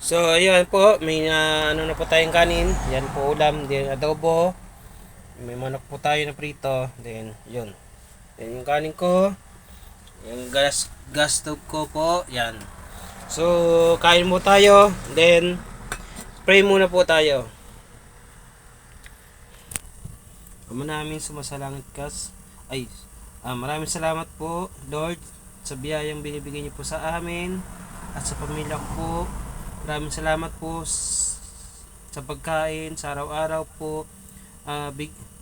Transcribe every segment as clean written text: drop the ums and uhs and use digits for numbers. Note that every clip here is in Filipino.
So, ayun po, may ano na po tayong kanin. Yan po ulam, then adobo. May manok po tayo na prito. Then, yun. Then, yung kanin ko, yung gas stove ko po, yan. So, kain mo tayo. Then, pray muna po tayo. Ama namin sumasalangit kas. Maraming salamat po, Lord, sa biyayang binibigay niyo po sa amin at sa pamilya ko po. Maraming salamat po sa pagkain, sa araw-araw po.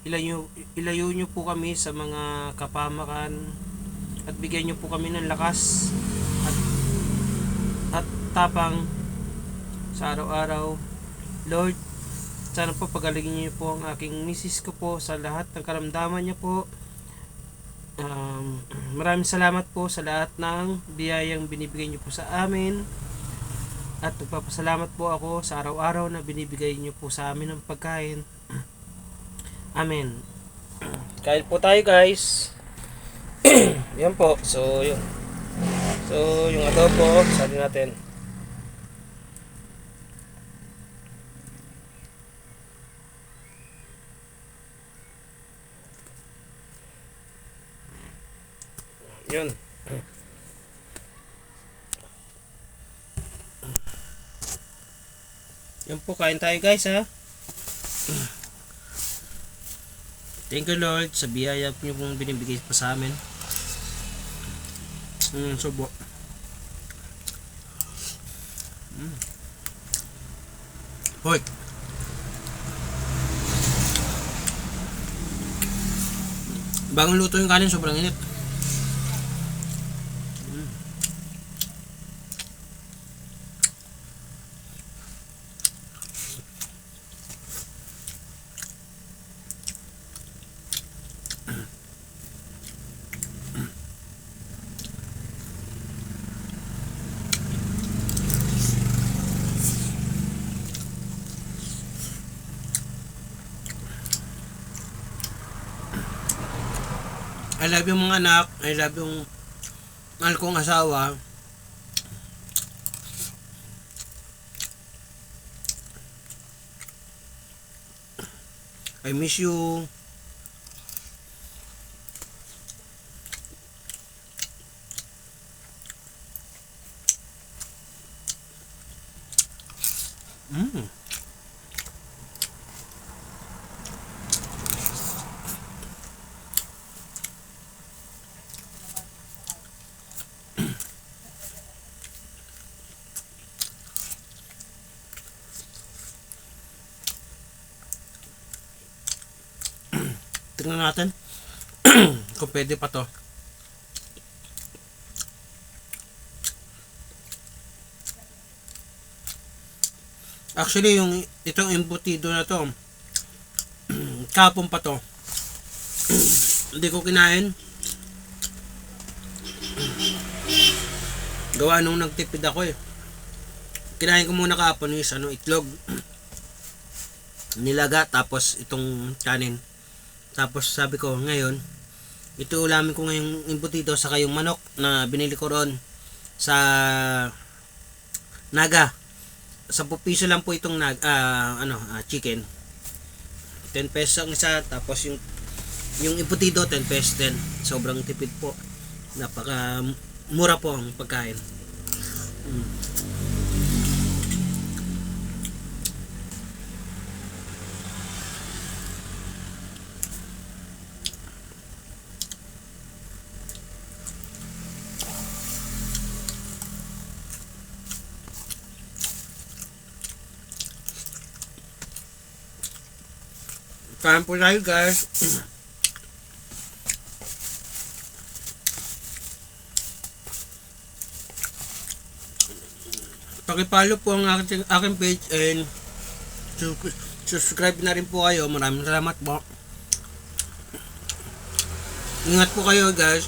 Ilayo nyo po kami sa mga kapamakan at bigyan nyo po kami ng lakas at tapang sa araw-araw. Lord, sana po pagalingin niyo po ang aking misis ko po sa lahat ng karamdaman niya po. Maraming salamat po sa lahat ng biyayang binibigay niyo po sa amin. At nagpapasalamat po ako sa araw-araw na binibigay niyo po sa amin ng pagkain. Amen. Kain po tayo, guys. Yan po. So, yun. So, yung adobo, salin natin. Yun. Yan po, kain tayo, guys, ha. Thank you, Lord, sa biyaya niyo pong binibigay pa sa amin. Subo. Hoy. Bagong luto yung kanin, sobrang init. I love yung mga anak, I love yung mahal kong asawa. I miss you. Tingnan natin kung pwede pa to. Actually, yung itong embutido na to, kapon pa to. Hindi ko kinain. Gawa nung nagtipid ako eh. Kinain ko muna kapon is itlog. Nilaga, tapos itong kanin. Tapos sabi ko ngayon, ito ulamin ko ngayong embutido sa kayong manok na binili ko ron sa Naga. 10 piso lang po itong chicken. 10 pesos ang isa, tapos yung embutido 10 pesos din. Sobrang tipid po. Napaka mura po ang pagkain. Kain po tayo, guys. Pakipalo po ang aking page and subscribe na rin po kayo. Maraming salamat po. Ingat po kayo, guys.